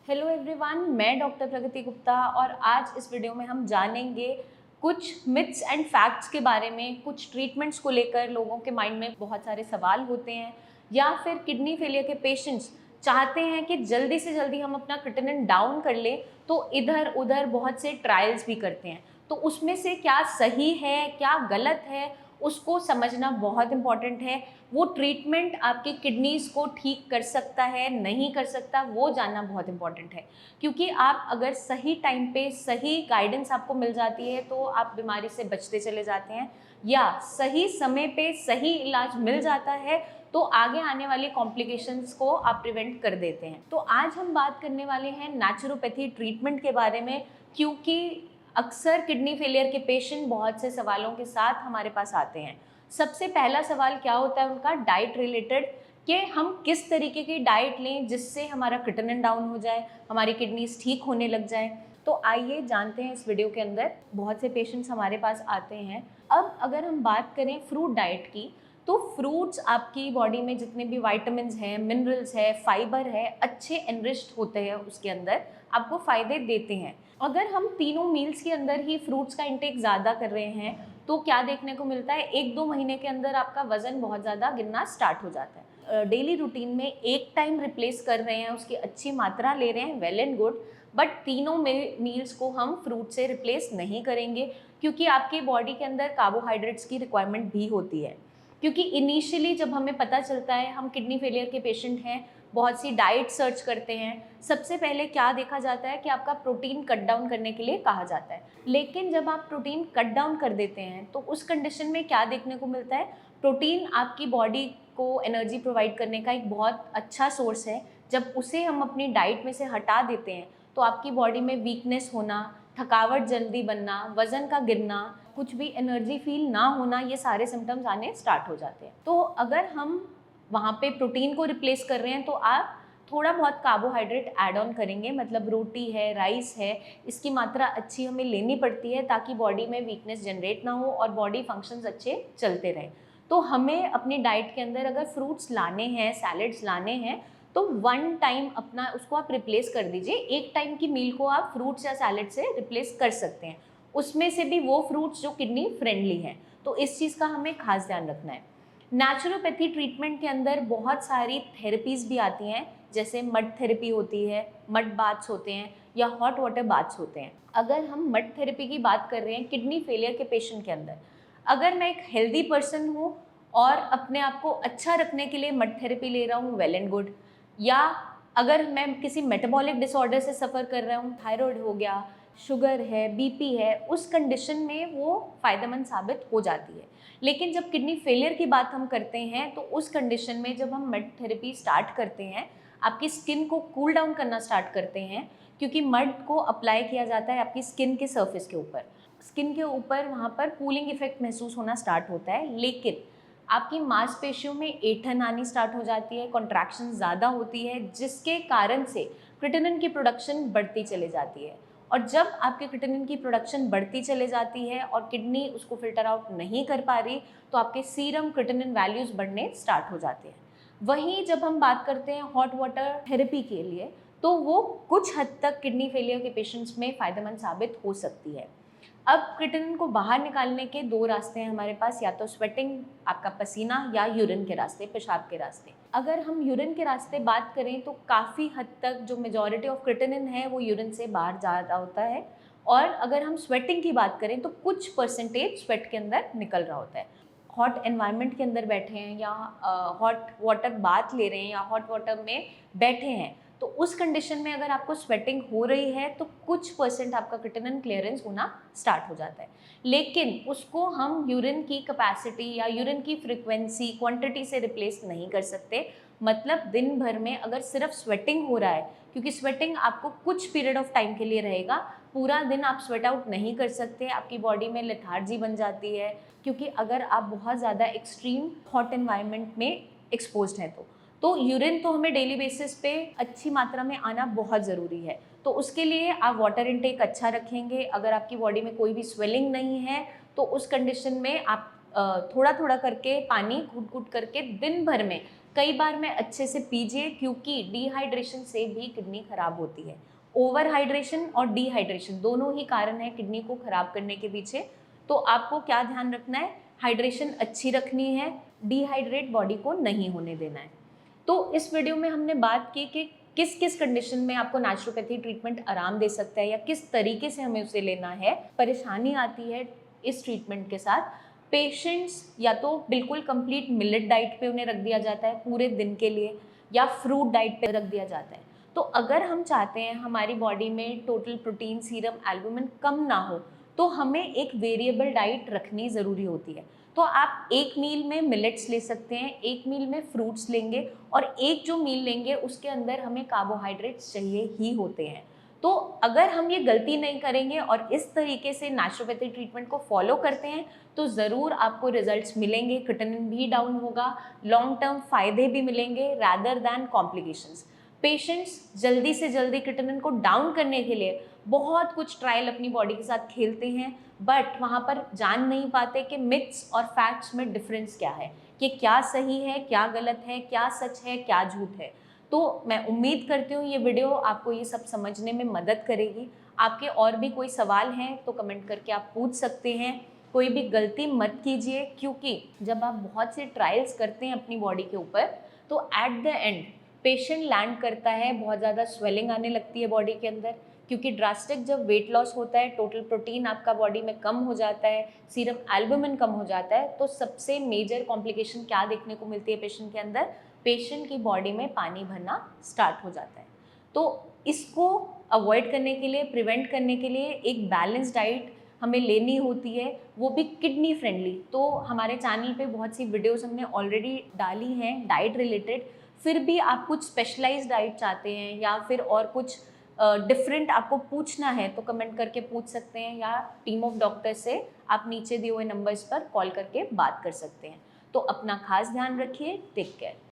Hello everyone, मैं doctor प्रगति गुप्ता और आज इस वीडियो में हम जानेंगे कुछ मिथ्स एंड फैक्ट्स के बारे में। कुछ ट्रीटमेंट्स को लेकर लोगों के माइंड में बहुत सारे सवाल होते हैं या फिर किडनी फेलियर के पेशेंट्स चाहते हैं कि जल्दी से जल्दी हम अपना क्रिएटिनिन डाउन कर लें, तो इधर उधर बहुत से ट्रायल्स भी करते हैं। तो उसमें से क्या सही है क्या गलत है उसको समझना बहुत इम्पॉर्टेंट है। वो ट्रीटमेंट आपकी किडनीज़ को ठीक कर सकता है नहीं कर सकता, वो जानना बहुत इम्पॉर्टेंट है। क्योंकि आप अगर सही टाइम पे सही गाइडेंस आपको मिल जाती है तो आप बीमारी से बचते चले जाते हैं, या सही समय पे सही इलाज मिल जाता है तो आगे आने वाली कॉम्प्लिकेशंस को आप प्रिवेंट कर देते हैं। तो आज हम बात करने वाले हैं नेचुरोपैथी ट्रीटमेंट के बारे में, क्योंकि अक्सर किडनी फेलियर के पेशेंट बहुत से सवालों के साथ हमारे पास आते हैं। सबसे पहला सवाल क्या होता है उनका, डाइट रिलेटेड, कि हम किस तरीके की डाइट लें जिससे हमारा क्रिएटिनिन डाउन हो जाए, हमारी किडनीज ठीक होने लग जाए। तो आइए जानते हैं इस वीडियो के अंदर। बहुत से पेशेंट्स हमारे पास आते हैं। अब अगर हम बात करें फ्रूट डाइट की, तो फ्रूट्स आपकी बॉडी में जितने भी वाइटामिन हैं, मिनरल्स है, फाइबर है, अच्छे एनरिच्ड होते हैं, उसके अंदर आपको फ़ायदे देते हैं। अगर हम तीनों मील्स के अंदर ही फ्रूट्स का इंटेक ज़्यादा कर रहे हैं तो क्या देखने को मिलता है, 1-2 महीने के अंदर आपका वज़न बहुत ज़्यादा गिरना स्टार्ट हो जाता है। डेली रूटीन में एक टाइम रिप्लेस कर रहे हैं, उसकी अच्छी मात्रा ले रहे हैं, वेल एंड गुड, बट तीनों मील्स को हम फ्रूट से रिप्लेस नहीं करेंगे, क्योंकि आपकी बॉडी के अंदर कार्बोहाइड्रेट्स की रिक्वायरमेंट भी होती है। क्योंकि इनिशियली जब हमें पता चलता है हम किडनी फेलियर के पेशेंट हैं, बहुत सी डाइट सर्च करते हैं, सबसे पहले क्या देखा जाता है कि आपका प्रोटीन कट डाउन करने के लिए कहा जाता है। लेकिन जब आप प्रोटीन कट डाउन कर देते हैं तो उस कंडीशन में क्या देखने को मिलता है, प्रोटीन आपकी बॉडी को एनर्जी प्रोवाइड करने का एक बहुत अच्छा सोर्स है। जब उसे हम अपनी डाइट में से हटा देते हैं तो आपकी बॉडी में वीकनेस होना, थकावट जल्दी बनना, वज़न का गिरना, कुछ भी एनर्जी फील ना होना, ये सारे सिम्टम्स आने स्टार्ट हो जाते हैं। तो अगर हम वहाँ पे प्रोटीन को रिप्लेस कर रहे हैं तो आप थोड़ा बहुत कार्बोहाइड्रेट ऐड ऑन करेंगे, मतलब रोटी है, राइस है, इसकी मात्रा अच्छी हमें लेनी पड़ती है ताकि बॉडी में वीकनेस जनरेट ना हो और बॉडी फंक्शंस अच्छे चलते रहें। तो हमें अपनी डाइट के अंदर अगर फ्रूट्स लाने हैं, सैलड्स लाने हैं, तो वन टाइम अपना उसको आप रिप्लेस कर दीजिए। एक टाइम की मील को आप फ्रूट्स या सैलड से रिप्लेस कर सकते हैं, उसमें से भी वो फ्रूट्स जो किडनी फ्रेंडली हैं। तो इस चीज़ का हमें खास ध्यान रखना है। नेचुरोपैथी ट्रीटमेंट के अंदर बहुत सारी थेरेपीज़ भी आती हैं, जैसे मड थेरेपी होती है, मड बाथ्स होते हैं, या हॉट वाटर बाथ्स होते हैं। अगर हम मड थेरेपी की बात कर रहे हैं किडनी फेलियर के पेशेंट के अंदर, अगर मैं एक हेल्दी पर्सन हूँ और अपने आप को अच्छा रखने के लिए मड थेरेपी ले रहा हूँ, वेल एंड गुड। या अगर मैं किसी मेटाबॉलिक डिसऑर्डर से सफ़र कर रहा हूँ, थायराइड हो गया, शुगर है, बीपी है, उस कंडीशन में वो फ़ायदेमंद साबित हो जाती है। लेकिन जब किडनी फेलियर की बात हम करते हैं तो उस कंडीशन में जब हम मड थेरेपी स्टार्ट करते हैं, आपकी स्किन को कूल डाउन करना स्टार्ट करते हैं, क्योंकि मड को अप्लाई किया जाता है आपकी स्किन के सर्फेस के ऊपर। स्किन के ऊपर वहाँ पर कूलिंग इफेक्ट महसूस होना स्टार्ट होता है, लेकिन आपकी मांसपेशियों में ऐंठन आनी स्टार्ट हो जाती है, कॉन्ट्रैक्शन ज़्यादा होती है, जिसके कारण से क्रिएटिनिन की प्रोडक्शन बढ़ती चली जाती है। और जब आपके क्रिएटिनिन की प्रोडक्शन बढ़ती चले जाती है और किडनी उसको फिल्टर आउट नहीं कर पा रही, तो आपके सीरम क्रिएटिनिन वैल्यूज़ बढ़ने स्टार्ट हो जाते हैं। वहीं जब हम बात करते हैं हॉट वाटर थेरेपी के लिए, तो वो कुछ हद तक किडनी फेलियर के पेशेंट्स में फ़ायदेमंद साबित हो सकती है। अब क्रिएटिनिन को बाहर निकालने के 2 रास्ते हैं हमारे पास, या तो स्वेटिंग, आपका पसीना, या यूरिन के रास्ते, पेशाब के रास्ते। अगर हम यूरिन के रास्ते बात करें तो काफ़ी हद तक जो मेजॉरिटी ऑफ क्रिएटिनिन है वो यूरिन से बाहर जा रहा होता है। और अगर हम स्वेटिंग की बात करें तो कुछ परसेंटेज स्वेट के अंदर निकल रहा होता है। हॉट एनवायरनमेंट के अंदर बैठे हैं, या हॉट वाटर बाथ ले रहे हैं, या हॉट वाटर में बैठे हैं, तो उस कंडीशन में अगर आपको स्वेटिंग हो रही है तो कुछ परसेंट आपका क्रिएटिनिन क्लियरेंस होना स्टार्ट हो जाता है। लेकिन उसको हम यूरिन की कैपेसिटी या यूरिन की फ्रीक्वेंसी, क्वांटिटी से रिप्लेस नहीं कर सकते। मतलब दिन भर में अगर सिर्फ स्वेटिंग हो रहा है, क्योंकि स्वेटिंग आपको कुछ पीरियड ऑफ टाइम के लिए रहेगा, पूरा दिन आप स्वेट आउट नहीं कर सकते, आपकी बॉडी में लेथार्जी बन जाती है, क्योंकि अगर आप बहुत ज़्यादा एक्सट्रीम हॉट एनवायरनमेंट में एक्सपोज्ड हैं तो यूरिन तो हमें डेली बेसिस पे अच्छी मात्रा में आना बहुत ज़रूरी है। तो उसके लिए आप वाटर इनटेक अच्छा रखेंगे। अगर आपकी बॉडी में कोई भी स्वेलिंग नहीं है तो उस कंडीशन में आप थोड़ा थोड़ा करके पानी घुट घुट करके दिन भर में कई बार में अच्छे से पीजिए, क्योंकि डिहाइड्रेशन से भी किडनी खराब होती है। ओवर हाइड्रेशन और डिहाइड्रेशन दोनों ही कारण है किडनी को खराब करने के पीछे। तो आपको क्या ध्यान रखना है, हाइड्रेशन अच्छी रखनी है, डिहाइड्रेट बॉडी को नहीं होने देना है। तो इस वीडियो में हमने बात की कि किस किस कंडीशन में आपको नेचुरोपैथी ट्रीटमेंट आराम दे सकता है या किस तरीके से हमें उसे लेना है। परेशानी आती है इस ट्रीटमेंट के साथ, पेशेंट्स या तो बिल्कुल कंप्लीट मिलेट डाइट पे उन्हें रख दिया जाता है पूरे दिन के लिए, या फ्रूट डाइट पे रख दिया जाता है। तो अगर हम चाहते हैं हमारी बॉडी में टोटल प्रोटीन, सीरम, एल्बुमिन कम ना हो, तो हमें एक वेरिएबल डाइट रखनी ज़रूरी होती है। तो आप एक मील में मिलेट्स ले सकते हैं, एक मील में फ्रूट्स लेंगे, और एक जो मील लेंगे उसके अंदर हमें कार्बोहाइड्रेट्स चाहिए ही होते हैं। तो अगर हम ये गलती नहीं करेंगे और इस तरीके से नेचुरोपैथी ट्रीटमेंट को फॉलो करते हैं, तो ज़रूर आपको रिजल्ट्स मिलेंगे, क्रिएटिनिन भी डाउन होगा, लॉन्ग टर्म फायदे भी मिलेंगे रादर दैन कॉम्प्लिकेशंस। पेशेंट्स जल्दी से जल्दी क्रिएटिनिन को डाउन करने के लिए बहुत कुछ ट्रायल अपनी बॉडी के साथ खेलते हैं, बट वहाँ पर जान नहीं पाते कि मिथ्स और फैक्ट्स में डिफरेंस क्या है, कि क्या सही है, क्या गलत है, क्या सच है, क्या झूठ है। तो मैं उम्मीद करती हूँ ये वीडियो आपको ये सब समझने में मदद करेगी। आपके और भी कोई सवाल हैं तो कमेंट करके आप पूछ सकते हैं। कोई भी गलती मत कीजिए, क्योंकि जब आप बहुत से ट्रायल्स करते हैं अपनी बॉडी के ऊपर, तो at the end patient land करता है, बहुत ज़्यादा स्वेलिंग आने लगती है बॉडी के अंदर, क्योंकि ड्रास्टिक जब वेट लॉस होता है, टोटल प्रोटीन आपका बॉडी में कम हो जाता है, सीरम एल्बुमिन कम हो जाता है, तो सबसे मेजर कॉम्प्लिकेशन क्या देखने को मिलती है पेशेंट के अंदर, पेशेंट की बॉडी में पानी भरना स्टार्ट हो जाता है। तो इसको अवॉइड करने के लिए, प्रिवेंट करने के लिए एक बैलेंस डाइट हमें लेनी होती है, वो भी किडनी फ्रेंडली। तो हमारे चैनल पे बहुत सी वीडियोस हमने ऑलरेडी डाली हैं डाइट रिलेटेड। फिर भी आप कुछ स्पेशलाइज्ड डाइट चाहते हैं या फिर और कुछ डिफरेंट आपको पूछना है, तो कमेंट करके पूछ सकते हैं, या टीम ऑफ डॉक्टर से आप नीचे दिए हुए नंबर्स पर कॉल करके बात कर सकते हैं। तो अपना खास ध्यान रखिए। Take care.